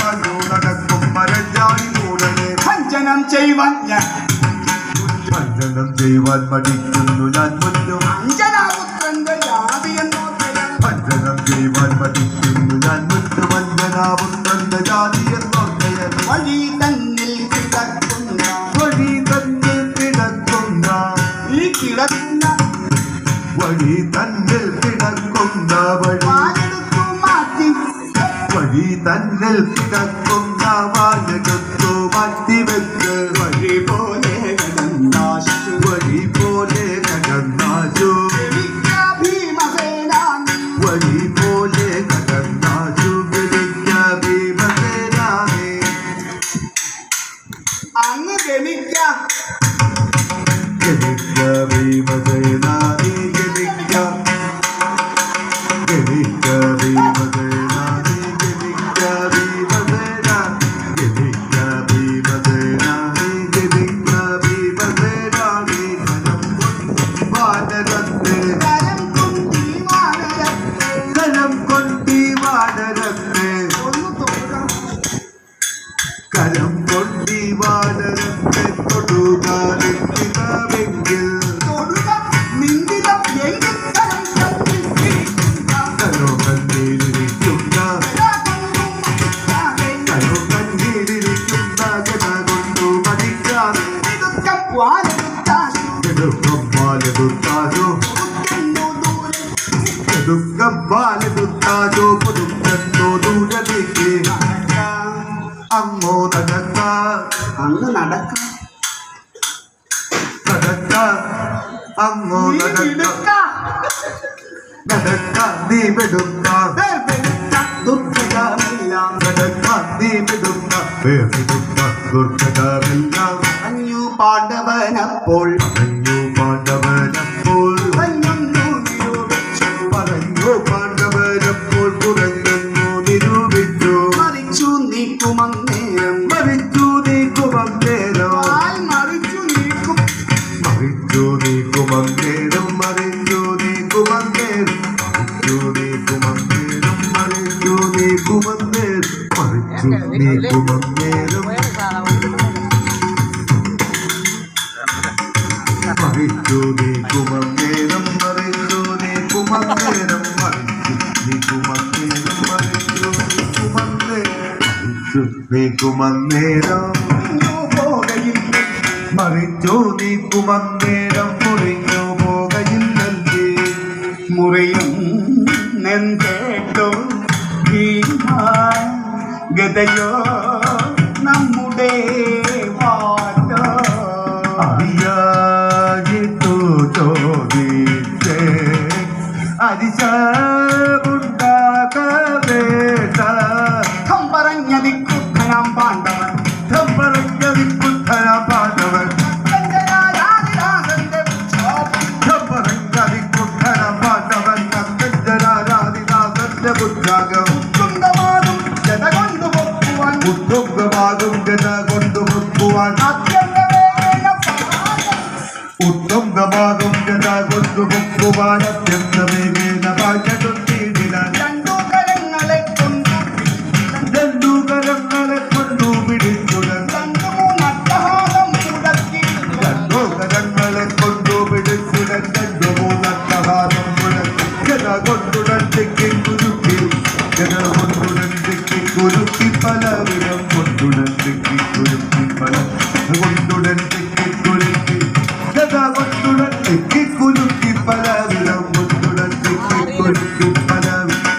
പറഞ്ഞു നടക്കും മരഞ്ഞാടി മൂടനെ ഭഞ്ജനം ചെയ്യുവാൻ ഞാൻ ഭഞ്ജനം ചെയ്യുവാൻ പഠിക്കുന്നു ഞാൻ മുന്നു അഞ്ജനാപുത്രന്റെ ജാതിയെന്നോ ഭഞ്ജനം ചെയ്യുവാൻ പഠിക്കുന്നു ഞാൻ മുന്നു അഞ്ജനാപുത്രന്റെ ജാതിയെന്നോ വഴി തന്നിൽ കിടക്കുന്ന വഴി തന്നിൽ കിടക്കുന്ന ഈ കിടക്കുന്ന വഴി തന്നിൽ കിടക്കുന്ന വാലെടുത്തു മാറ്റി വഴി തന്നിൽ കിടക്കുന്ന വാലെടുത്തു മാറ്റിവെച്ച് വഴി പോലെ കടന്നാശു വഴി പോലെ കടന്നാശു ഭീമസേനാനി വഴി പോലെ കടന്നാശു ഭീമസേനാമേ അങ്ങ് ഗമിക്ക ഭീമസേനാമേ ഗമിക്ക ഭീമസേനാമേ ഗമിക്ക ഭീമസേനാമേ ഗമിക്ക ഭീമസേനാമേ കരം കുന്തി വാനരത്തെ കരം കൊണ്ടി വാനരത്തെ ഒന്ന് തൊടുക കരം കൊണ്ടി വാനരത്തെ തൊടുകാലെങ്കിൽ തൊടുക നിന്ദിതം എങ്കിൽ കരം കണ്ടിരിക്കുന്ന കരോ കണ്ണീരിരിക്കുന്ന കരോ കണ്ണീരിരിക്കുന്ന ജന കൊണ്ടു മതിക്കാതെ ദുഃഖം വാലെടുത്താശു ദുഃഖം പാലെടുത്താലോ ദുഃഖം പാലെടുത്താലോ പുതുക്കെന്നോ ദൂരത്തേക്ക് അങ്ങോ നടക്ക അങ്ങ് നടക്ക നടക്ക അങ്ങോ നടക്ക നടക്ക നീ വെടുക്ക ദുർഗമെല്ലാം നടക്ക നീ വെടുക്ക വെടുക്ക ദുർഘടമെല്ലാം അഞ്ഞു പാണ്ഡവനപ്പോൾ പറഞ്ഞു പാണ്ഡവനപ്പോൾ അഞ്ഞൊന്നു നിരൂപിച്ചു പറഞ്ഞു പാണ്ഡവനപ്പോൾ കുറഞ്ഞെന്നു നിരൂപിച്ചു മറിച്ചു നീക്കുമന്നേരം മരിച്ചു നീക്കുമന്നേരം ആൽ മറിച്ചു നീക്കും മരിച്ചു നീക്കുമന്നേരം മരിച്ചു നീക്കുമന്നേരം മരിച്ചു നീക്കുമന്നേരം മരിച്ചു നീക്കുമന്നേരം മരിച്ചു നീക്കുമന്നേരം മരിച്ചു നീക്കുമന്നേരം മരിച്ചു നീക്കുമന്നേരം മരിച്ചു നീക്കുമന്നേരം മരിച്ചു നീക്കുമന്നേരം മരിച്ചു നീക്കുമന്നേരം മുറിഞ്ഞു പോകയില്ലല്ലേ മുറിയും നെന്തേട്ടോ ഗതയോ നമ്മുടെ വാട്ടോ അറിയാജിട്ടു ചോദിച്ചേ അരിശമുണ്ടാകവേണ്ട പറഞ്ഞതിക്കുദ്ധനാം പാണ്ഡവൻ പറഞ്ഞതിക്കുദ്ധനാം പാണ്ഡവൻ പറഞ്ഞതിക്കുദ്ധനാം പാണ്ഡവൻ കങ്കജനാരാധിനാഥന്റെ ബുദ്ധാകം ഉത്തുംഗമാകും ജന കൊണ്ടുപോക്കുവാൻ ഉത്തുംഗമാകും ജന കൊണ്ടുപോക്കുവാൻ ഉത്തുംഗമാകും ജന കൊണ്ടുപോക്കുവാൻ അത്യന്തമേന പാചകത്തിടിലാൻ രണ്ടു കരങ്ങളെ കൊണ്ടു രണ്ടു കരങ്ങളെ കൊണ്ടു പിടിച്ചുടൻ രണ്ടു മൂന്നട്ടഹാസം മുടക്കി രണ്ടു കരങ്ങളെ കൊണ്ടു പിടിച്ചുടൻ രണ്ടു മൂന്നട്ടഹാസം മുടക്കി ജന കൊണ്ടുടൻ തെക്കി കുരുക്കി ജന കൊണ്ടുടൻ തെക്കി കുരുക്കി പലവിധം കൊണ്ടുടൻ തെക്കി കുരുക്കി പല കൊണ്ടുടൻ തെക്കി കുരുക്കി ജന കൊണ്ടുടൻ തെക്കി കുരുക്കി പലവിധം കൊണ്ടുടൻ തെക്കി കുരുക്കി പലവിധം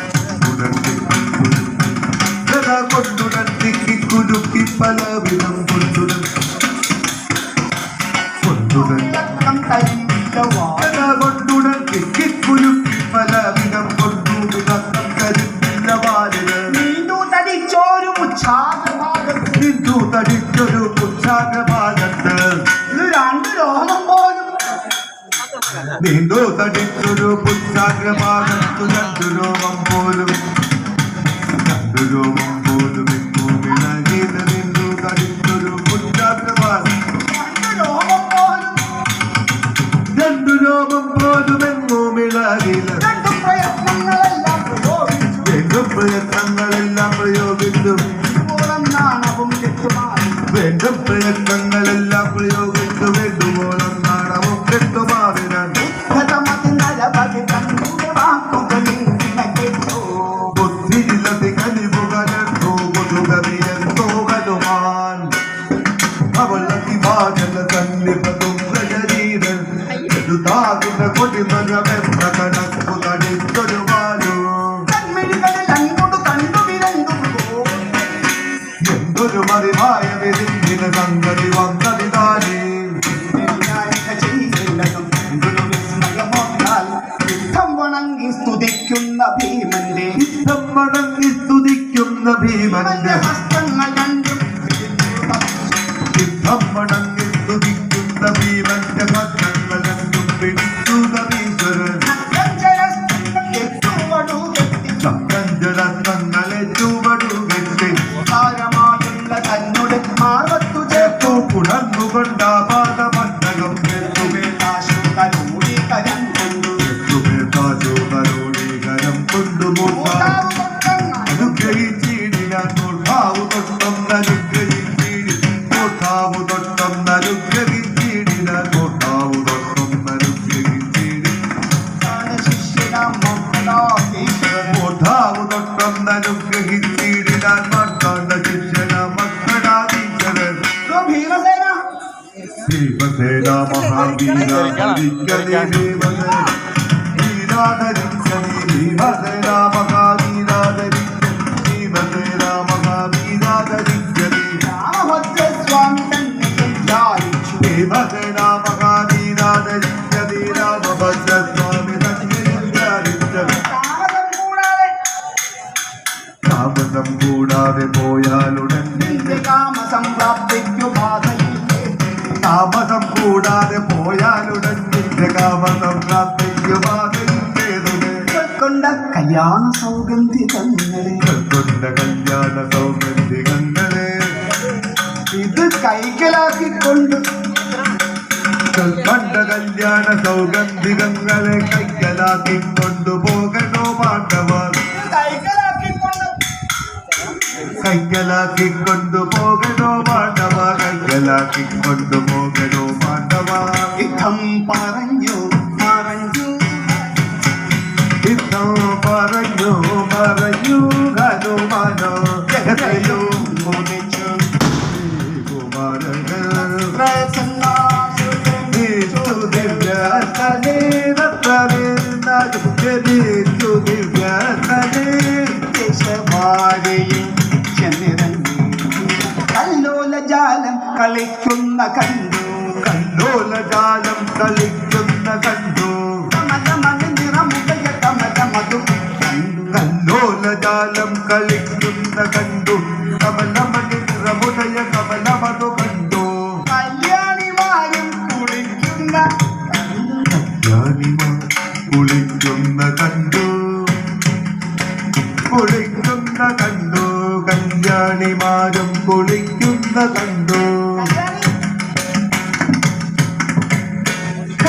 കൊണ്ടുടൻ തെക്കി കുരുക്കി പലവിധം കൊണ്ടുടൻ കൊണ്ടുടൻ രക്തം തരില്ലവാ കൊണ്ടുടൻ തെക്കി കുരുക്കി പലവിധം കൊണ്ടു വിധം കരില്ല വാലിന് നീണ്ടു തടിച്ചോരു മുച്ഛാഗ്രഭാഗത്ത് നിന്നു തടിച്ചൊരു പുച്ഛാഗ്രഭാഗത്ത് ഇത് രണ്ട് രോമം പോലും നീണ്ടു തടിച്ചൊരു പുച്ഛാഗ്രഭാഗത്തു രണ്ടു രോമം പോലും എങ്ങും വിളകിയത് നിന്നു തടിച്ചൊരു പുച്ഛാഗ്രഭാഗം രണ്ടു രോമം പോലും എങ്ങും ഇളകില്ല പ്രയത്നങ്ങളെല്ലാം പ്രയോഗിച്ചു എങ്ങും പ്രയത്നങ്ങളെല്ലാം പ്രയോഗിച്ചു വേണ്ടും പ്രയത്നങ്ങളെല്ലാം പ്രയോഗിച്ചു വേണ്ടുപോലും നാണവും കെട്ടുമാറിനാൻ ബുദ്ധിയിലതി കലിവുകലെന്തോ മുതുകവിയെന്തോ ഹനുമാൻ അവളതിവാചല സന്നിപതും പ്രജരീരൻ എഴുതാകുന്ന കൊടിമകമെന്ന കണക്കു തടിച്ചൊരു വാലു എന്തൊരു മറിവായ വിധിന്ദിന സംഗതി വന്നതിതാനേ സ്തുതിക്കുന്ന ഭീമന്റെ വണങ്ങി സ്തുതിക്കുന്ന ഭീമന്റെ ഹസ്തങ്ങൾ രണ്ടും വണങ്ങി സ്തുതിക്കുന്ന ഭീമന്റെ ഹസ്തങ്ങൾ രണ്ടും പിടിച്ചു നവീശ്വരൻ കഞ്ചരത്നങ്ങളെ ചുവടുകെട്ടി ഭാരമായുള്ള തന്നോട് മാർവത്തു ചേർത്തു ഉണർന്നുകൊണ്ട പാദമണ്ഡകം കരം കൊണ്ടു കരം കൊണ്ടുപോകാം അനുഗ്രഹിച്ചിടിനാൻ തൊട്ടാവു തൊട്ടൊന്നനുഗ്രഹിച്ചിടിനാൻ തൊട്ടാവു തൊട്ടൊന്നനുഗ്രഹിച്ചിടി ോട്ടാവു തൊട്ടൊന്നനുഗ്രഹിച്ചിടിനാൻ മക്കളുടെ ശിഷ്യന മക്കളാദീശ്വരൻ ഭീമസേന ഭീമസേന മഹാവീര വീരാധരിക്കണി ഭീമസേന മഹാവീരാധരിക്കണി ഭീമസേന മഹാവീരാധരിക്കണി രാമഭദ്രസ്വാമി തന്നെ ധ്യാനിച്ചു ഭീമസേന മഹാവീരാധരിക്കണി രാമഭദ്രസ്വാമി തന്നെ ധ്യാനിച്ചത് താമസം കൂടാതെ പോയാലുടൻ നിന്റെ കാമസംപ്രാപ്തിക്കു ബാധയില്ലേ താമസം കൂടാതെ പോയാലുടൻ നിന്റെ കാമസംപ്രാപ്തിക്കു ബാധയില്ലേതുമേ കൊണ്ട കല്യാണ സൗഗന്ധികങ്ങളെ കൊണ്ട കല്യാണ സൗഗന്ധികങ്ങളെ ഇത് കൈക്കലാക്കിക്കൊണ്ട് കണ്ട കല്യാണ സൗഗന്ധികങ്ങളെ കൈക്കലാക്കി കൊണ്ടുപോകണോ പാണ്ഡവർ കൈക്കലാക്കി കൊണ്ടുപോകണോ പാണ്ഡവ കൈക്കലാക്കി കൊണ്ടുപോകണോ പാണ്ഡവ യുദ്ധം പറഞ്ഞു പറഞ്ഞു യുദ്ധം പറഞ്ഞു പറഞ്ഞു ഹനുമാനോ ജഗതയോ മോദിച്ചു കുമാരകൾ പ്രസന്നാസുരൻ ദേശവാരിയിൽ ചെന്നിറങ്ങി കല്ലോലജാലം കളിക്കുന്ന കണ്ടു കല്ലോലജാലം കളിക്കുന്ന കണ്ടു കമലമണി നിറമുടയ കമലമതു കണ്ടു കല്ലോലജാലം കളിക്കുന്ന കണ്ടു കമലമണി നിറമുടയ കമലമതു കണ്ടു കല്യാണിമാരും കുളിക്കുന്ന കണ്ടു കല്യാണിമാർ കുളിക്കുന്ന കണ്ടു കുളിക്കുന്ന കണ്ടു കല്യാണിമാരും കുളിക്കുന്ന കണ്ടു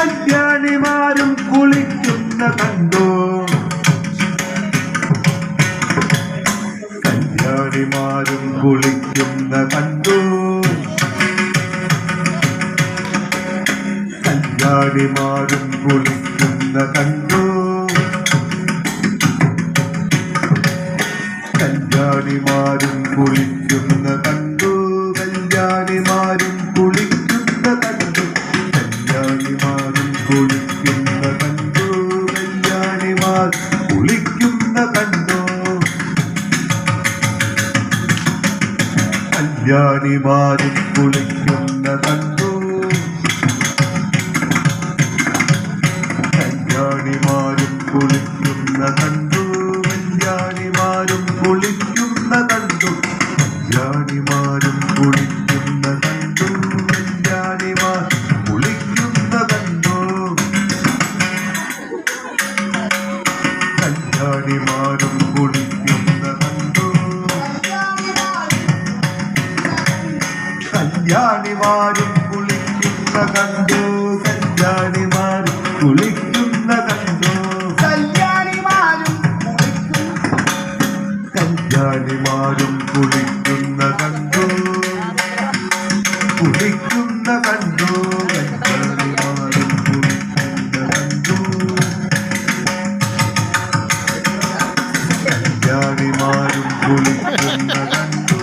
കല്യാണിമാരും കുളിക്കുന്ന കണ്ടു കല്യാണിമാരും കുളിക്കുന്ന കണ്ടു കല്യാണിമാരും കുളിക്കുന്ന കണ്ടു കല്യാണിമാരും കുളിക്കുന്ന കണ്ടു കല്യാണിമാരും കുളിക്കുന്ന കണ്ടു കല്യാണിമാരും കുളിക്കുന്ന കണ്ടു കല്യാണിമാർ കുളിക്കുന്ന കണ്ടു കല്യാണിമാരും കുളിക്കുന്ന കണ്ടു കല്യാണിമാരും കുളിക്കുന്ന കണ്ടു കല്യാണിമാരും കുളിക്കുന്ന കണ്ടു കല്യാണിമാരും കുളിക്കുന്ന കണ്ടു കല്യാണിമാർ കുളിക്കുന്ന കണ്ടു കല്യാണിമാരും കുളിക്കുന്ന കണ്ടു കല്യാണിമാരും കുളിക്കുന്ന കണ്ടു കല്യാണിമാരും കുളിക്കുന്ന കണ്ടു കല്യാണിമാരും കല്യാണിമാരും കുളിക്കുന്ന കണ്ടു കണ്ടു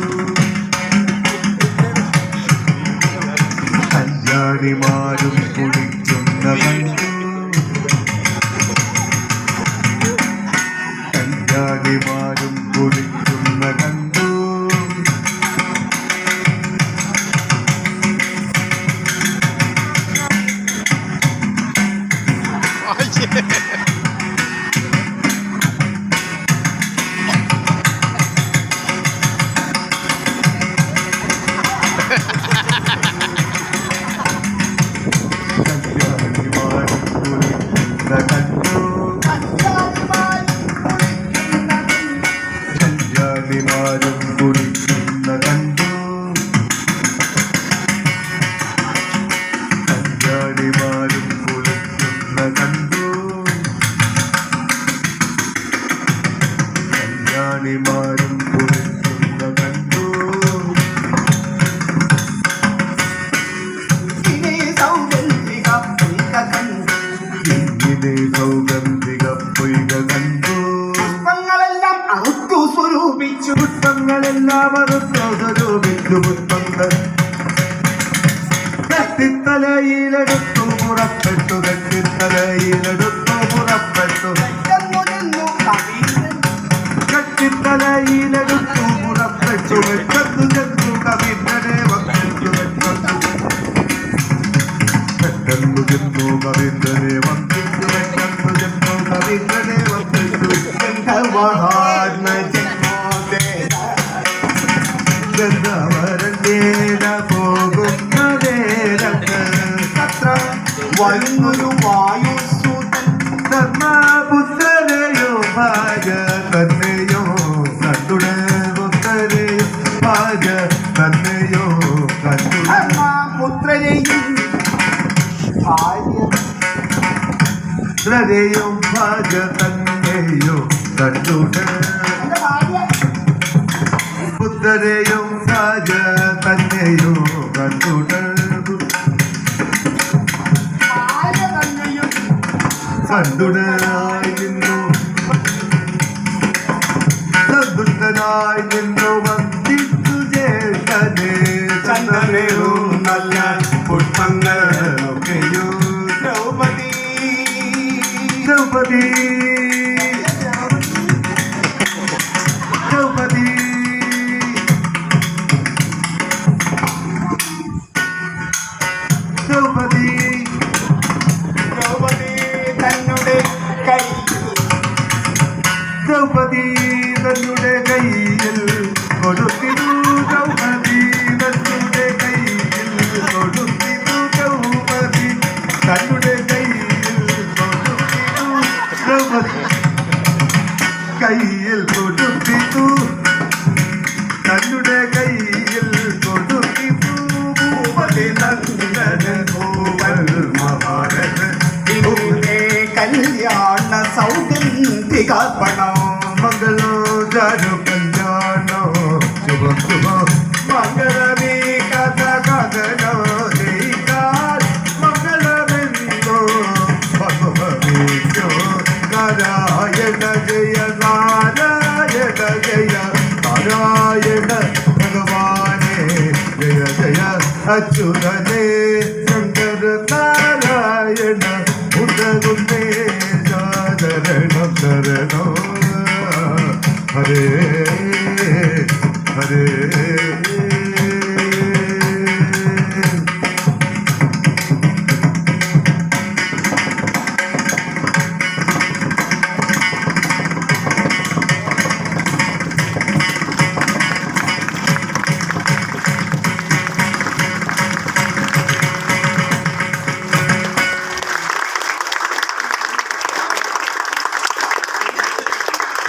കല്യാണിമാരും കുളിക്കുന്ന കണ്ടു കല്യാണിമാരും കുളിക്കുന്ന കണ്ടു കല്യാണിമാരും കുളിക്കുന്ന കണ്ടു കല്യാണിമാരും കുളിക്കുന്ന കണ്ടു കല്യാണിമാരും കുളിക്കുന്ന കണ്ടു ഇനി സൗഗന്ധിക പൊയ്ക കണ്ടു ഇങ്ങനെ സൗഗന്ധിക പൊയ്ക കണ്ടു പുഷ്പങ്ങളെല്ലാം അറുത്തു സ്വരൂപിച്ചു പുഷ്പങ്ങളെല്ലാം സ്വരൂപിച്ചു പുഷ്പങ്ങൾ കെട്ടിത്തലയിലെടുത്തു പുറപ്പെട്ടു കെട്ടിത്തലയിലെടുത്തു പുറപ്പെട്ടു ചെന്നു ചെന്നു കവീന്ദ്രൻ കെട്ടിത്തലയിലെടുത്തു പുറപ്പെട്ടു വെച്ചു ചെന്നു കവിതരെ വന്നു പെട്ടെന്നു ചെന്നു കവിതരെ വന്നിച്ചു പെട്ടെന്നു ചെന്നു കവിതരെ വന്നിച്ചു ഗന്ധർവഹാത്മ ജന്മോദേവ ഗന്ധർവരേന പോകുന്നതേരങ്ങ് തത്ര വരുന്നൊരു വായുസൂതൻ ധർമ്മപുത്രരെയോ ഭാജ തന്നെയോ കണ്ടുടേ പുത്രരെയോ ഭാജ തന്നെയോ കണ്ടുടേ ധർമ്മപുത്രരെയും ഭാര്യ പുത്രരെയും ഭാജ തന്നെയോ കണ്ടുടേ എന്റെ ഭാര്യ പുത്രരെയും ഭാജ തന്നെയോ കണ്ടുടേ ഭാര്യ തന്നെയും കണ്ടുടനായി നിന്നു സന്തുഷ്ടനായി നിന്നു വന്ദിച്ചു ജ്യേഷ്ഠനെ ചന്ദ്രനെയും നല്ല പുഷ്പങ്ങളൊക്കെയോ ദ്രൗപദി ദ്രൗപദി ദ്രൗപദി ദ്രൗപദി ദ്രൗപദി തന്നുടെ കൈ ദ്രൗപദി തന്നുടെ കയ്യിൽ കൊടുത്തിരു ദ്രൗപദി തന്നുടെ കയ്യിൽ കൊടുത്തിരു ദ്രൗപദി തന്നുടെ കയ്യിൽ കൊടുത്തിരു ദ്രൗപദി കയ്യിൽ കൊടുത്തിരു തന്നുടെ കയ്യിൽ കൊടുത്തിരു ഭൂപതി നന്ദന ഭൂവൽ മഹാരഥ ഇതിന്റെ കല്യാണ സൗഗന്ധികർപ്പണം മംഗളോ ജാനു കല്യാണോ ശുഭം ശുഭം മംഗളമേ കഥ കഥനോ ദൈകാൽ മംഗളമെന്നോ ഭഗവതീശോ നാരായണ ജയ നാരായണ ജയ നാരായണ ഭഗവാനേ ജയ ജയ അച്യുതനേ ശങ്കര നാരായണ ഉദകുന്നേ ശരണം ശരണോ ഹരേ ഹരേ